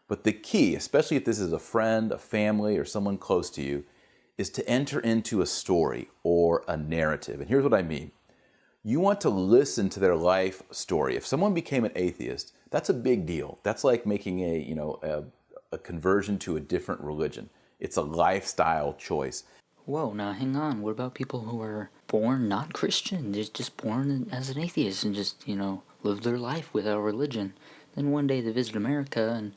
But the key, especially if this is a friend, a family, or someone close to you, is to enter into a story or a narrative. And here's what I mean. You want to listen to their life story. If someone became an atheist, that's a big deal. That's like making a conversion to a different religion. It's a lifestyle choice. Whoa, now hang on. What about people who are born not Christian? They're just born as an atheist and just, live their life without religion. Then one day they visit America and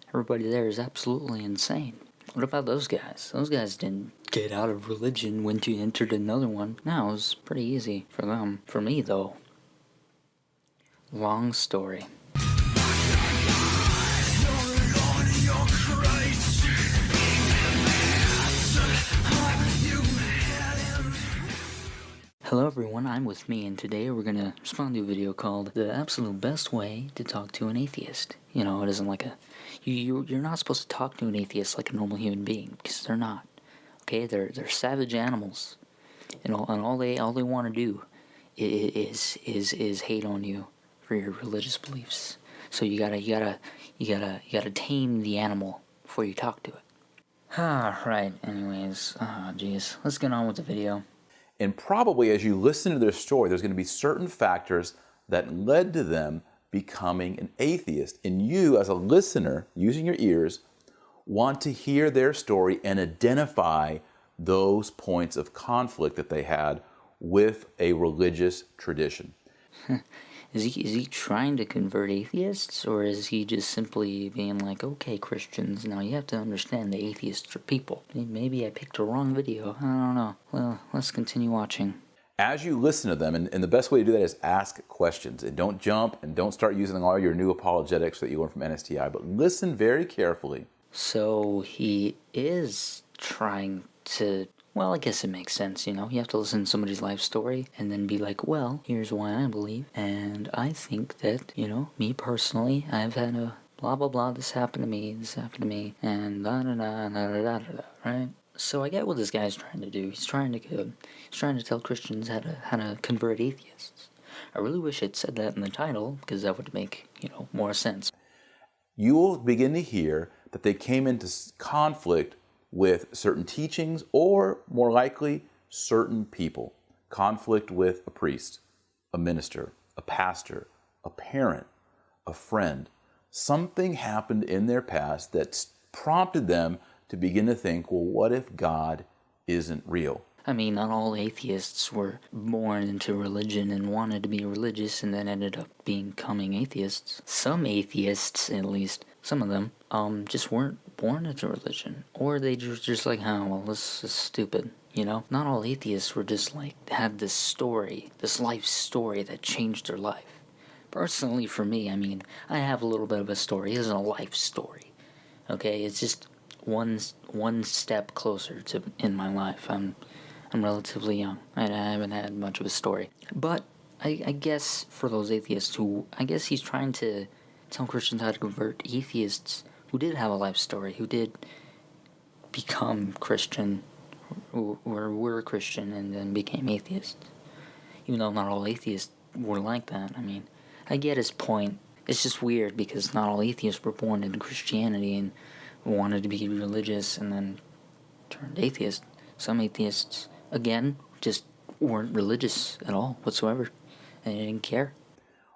everybody there is absolutely insane. What about those guys? Those guys didn't get out of religion when you entered another one. No, it was pretty easy for them. For me, though, long story. Hello everyone, I'm with me, and today we're going to respond to a video called The Absolute Best Way to Talk to an Atheist. It isn't like you're not supposed to talk to an atheist like a normal human being, because they're not. Okay, they're savage animals, and all they want to do is hate on you for your religious beliefs. So you gotta tame the animal before you talk to it. Right. Anyways, geez, let's get on with the video. And probably as you listen to their story, there's going to be certain factors that led to them becoming an atheist. And you, as a listener, using your ears, want to hear their story and identify those points of conflict that they had with a religious tradition. Is he trying to convert atheists, or is he just simply being like, okay, Christians, now you have to understand the atheists are people? Maybe I picked a wrong video. I don't know. Well, let's continue watching. As you listen to them, and the best way to do that is ask questions. And don't jump and don't start using all your new apologetics that you learned from NSTI, but listen very carefully. So he is trying to... Well, I guess it makes sense, You have to listen to somebody's life story and then be like, well, here's why I believe. And I think that, me personally, I've had a blah, blah, blah, this happened to me, and da, da, da, da, da, da, da, right? So I get what this guy's trying to do. He's trying to tell Christians how to convert atheists. I really wish I'd said that in the title, because that would make, more sense. You will begin to hear that they came into conflict with certain teachings, or more likely, certain people. Conflict with a priest, a minister, a pastor, a parent, a friend. Something happened in their past that prompted them to begin to think, well, what if God isn't real? I mean, not all atheists were born into religion and wanted to be religious and then ended up becoming atheists. Some atheists, at least some of them, just weren't born into religion. Or they just like, oh, well, this is stupid, Not all atheists were just like, had this story, this life story that changed their life. Personally, for me, I mean, I have a little bit of a story. It isn't a life story, okay? It's just one step closer to in my life. I'm relatively young. I haven't had much of a story. But I guess for those atheists who... I guess he's trying to tell Christians how to convert atheists who did have a life story, who did become Christian, or were Christian and then became atheists. Even though not all atheists were like that. I mean, I get his point. It's just weird because not all atheists were born into Christianity and wanted to be religious and then turned atheist. Some atheists, again, just weren't religious at all whatsoever, and they didn't care.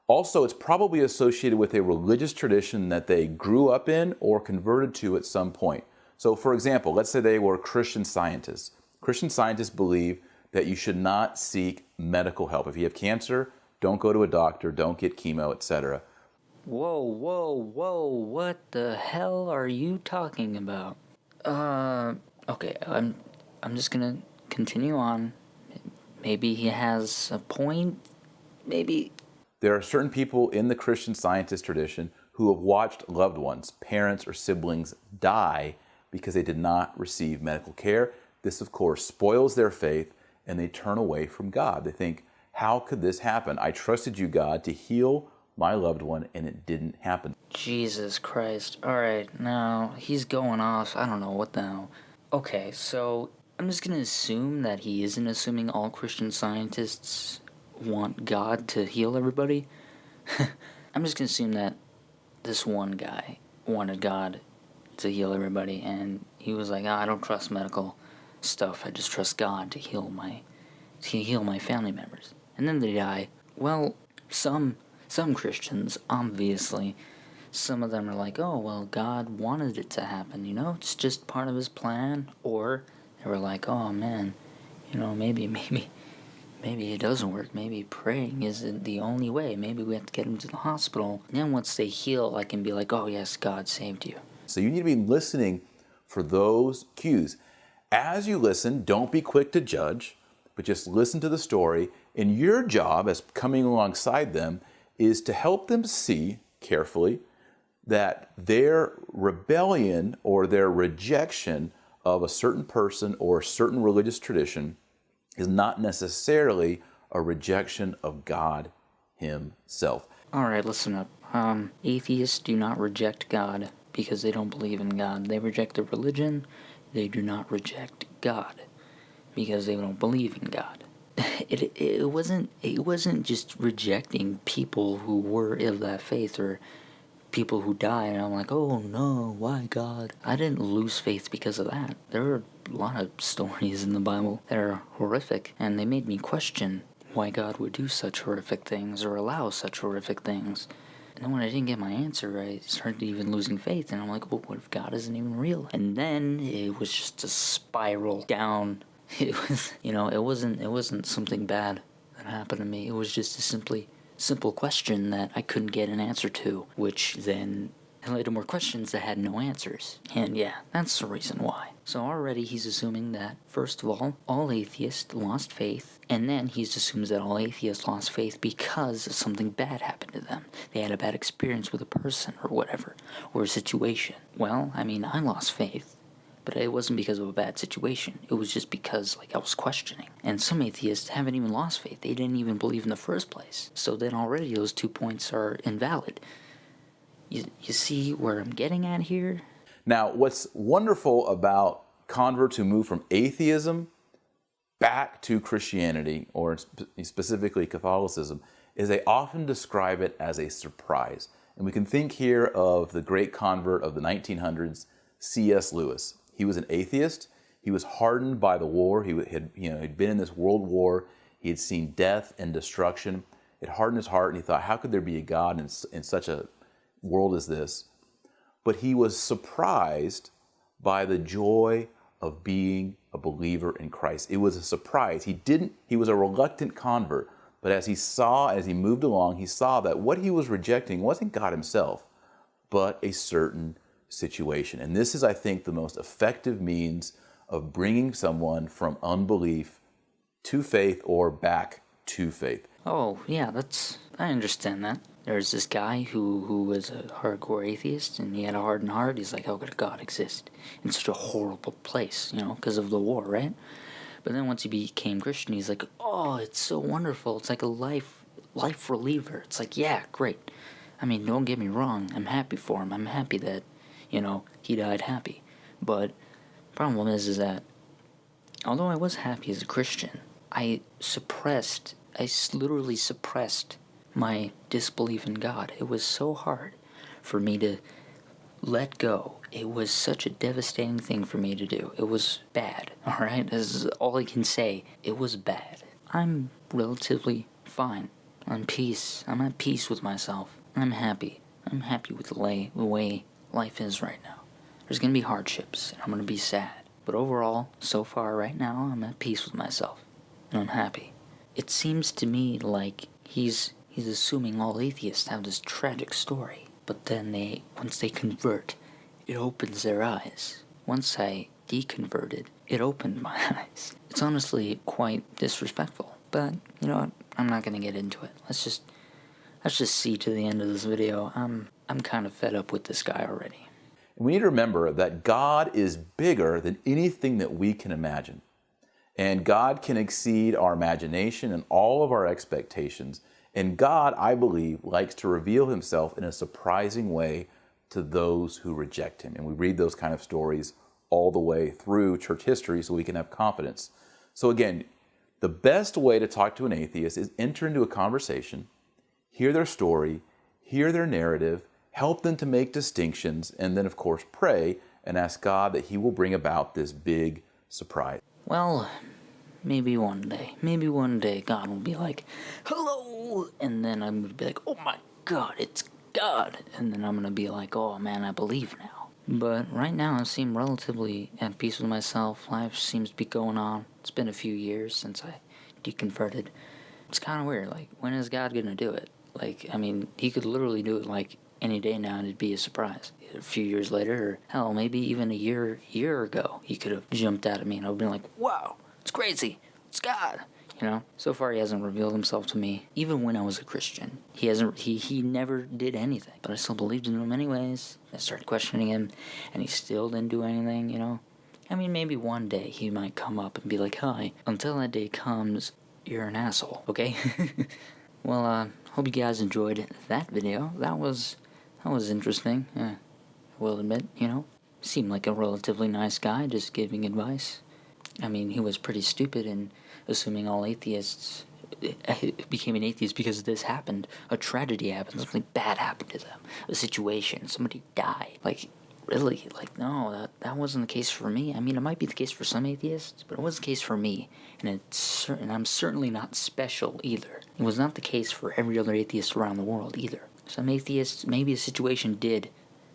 Also, it's probably associated with a religious tradition that they grew up in or converted to at some point. So, for example, let's say they were Christian scientists. Christian scientists believe that you should not seek medical help. If you have cancer, don't go to a doctor, don't get chemo, etc. Whoa, what the hell are you talking about? Okay, I'm just gonna continue on. Maybe he has a point, maybe. There are certain people in the Christian Scientist tradition who have watched loved ones, parents or siblings, die because they did not receive medical care. This, of course, spoils their faith and they turn away from God. They think, how could this happen? I trusted you, God, to heal my loved one, and it didn't happen. Jesus Christ. Alright, now he's going off. I don't know what the hell. Okay, so I'm just going to assume that he isn't assuming all Christian Scientists want God to heal everybody. I'm just going to assume that this one guy wanted God to heal everybody, and he was like, I don't trust medical stuff. I just trust God to heal my family members. And then they die. Well, some Christians, obviously, some of them are like, oh, well, God wanted it to happen, it's just part of his plan. Or they were like, oh man, maybe it doesn't work. Maybe praying isn't the only way. Maybe we have to get him to the hospital. And then once they heal, I can be like, oh yes, God saved you. So you need to be listening for those cues. As you listen, don't be quick to judge, but just listen to the story. And your job as coming alongside them is to help them see carefully that their rebellion or their rejection of a certain person or a certain religious tradition is not necessarily a rejection of God himself. All right, listen up. Atheists do not reject God because they don't believe in God. They reject the religion. They do not reject God because they don't believe in God. It wasn't just rejecting people who were of that faith or people who died, and I'm like, oh no, why God? I didn't lose faith because of that. There are a lot of stories in the Bible that are horrific, and they made me question why God would do such horrific things or allow such horrific things. And then when I didn't get my answer, I started even losing faith, and I'm like, well, what if God isn't even real? And then it was just a spiral down. It was, it wasn't something bad that happened to me. It was just a simple question that I couldn't get an answer to, which then led to more questions that had no answers. And yeah, that's the reason why. So already he's assuming that, first of all atheists lost faith, and then he assumes that all atheists lost faith because something bad happened to them. They had a bad experience with a person or whatever, or a situation. Well, I lost faith, but it wasn't because of a bad situation. It was just because, I was questioning. And some atheists haven't even lost faith. They didn't even believe in the first place. So then already those 2 points are invalid. You see where I'm getting at here? Now, what's wonderful about converts who move from atheism back to Christianity, or specifically Catholicism, is they often describe it as a surprise. And we can think here of the great convert of the 1900s, C.S. Lewis. He was an atheist. He was hardened by the war. He'd been in this world war. He had seen death and destruction. It hardened his heart, and he thought, how could there be a God in such a world as this? But he was surprised by the joy of being a believer in Christ. It was a surprise. He was a reluctant convert, but as he moved along, he saw that what he was rejecting wasn't God himself, but a certain situation. And this is, I think, the most effective means of bringing someone from unbelief to faith or back to faith. Oh, yeah, I understand that. There's this guy who was a hardcore atheist, and he had a hardened heart. He's like, how could God exist in such a horrible place, because of the war, right? But then once he became Christian, he's like, oh, it's so wonderful. It's like a life reliever. It's like, yeah, great. Don't get me wrong. I'm happy for him. I'm happy that, he died happy. But the problem is that although I was happy as a Christian, I literally suppressed my disbelief in God. It was so hard for me to let go. It was such a devastating thing for me to do. It was bad, alright? This is all I can say. It was bad. I'm relatively fine. I'm at peace with myself. I'm happy. I'm happy with the way life is right now. There's gonna be hardships, and I'm gonna be sad. But overall, so far right now, I'm at peace with myself. And I'm happy. It seems to me like he's assuming all atheists have this tragic story. But then once they convert, it opens their eyes. Once I deconverted, it opened my eyes. It's honestly quite disrespectful. But, you know what? I'm not gonna get into it. Let's just see to the end of this video. I'm kind of fed up with this guy already. We need to remember that God is bigger than anything that we can imagine. And God can exceed our imagination and all of our expectations. And God, I believe, likes to reveal himself in a surprising way to those who reject him. And we read those kind of stories all the way through church history so we can have confidence. So again, the best way to talk to an atheist is enter into a conversation, hear their story, hear their narrative, help them to make distinctions, and then, of course, pray and ask God that He will bring about this big surprise. Well, maybe one day God will be like, hello, and then I'm going to be like, oh my God, it's God, and then I'm going to be like, oh man, I believe now. But right now I seem relatively at peace with myself. Life seems to be going on. It's been a few years since I deconverted. It's kind of weird, like, when is God going to do it? Like, I mean, He could literally do it like any day now and it'd be a surprise. A few years later, or hell, maybe even a year ago, He could have jumped out at me and I would have been like, wow, it's crazy, it's God. You know, so far He hasn't revealed Himself to me. Even when I was a Christian, He never did anything. But I still believed in Him anyways. I started questioning Him, and He still didn't do anything. You know, I mean, maybe one day He might come up and be like, "Hi." Until that day comes, you're an asshole. Okay. Well, hope you guys enjoyed that video. That was interesting. I will admit, you know, seemed like a relatively nice guy, just giving advice. I mean, he was pretty stupid in assuming all atheists became an atheist because this happened. A tragedy happened. Something bad happened to them. A situation. Somebody died. Like, really? Like, no, that wasn't the case for me. I mean, it might be the case for some atheists, but it wasn't the case for me. And I'm certainly not special either. It was not the case for every other atheist around the world either. Some atheists, maybe a situation did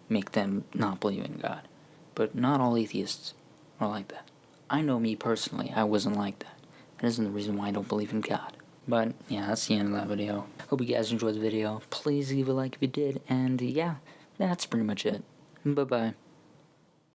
make them not believe in God. But not all atheists are like that. I know me personally, I wasn't like that. That isn't the reason why I don't believe in God. But, yeah, that's the end of that video. Hope you guys enjoyed the video. Please leave a like if you did. And, yeah, that's pretty much it. Bye-bye.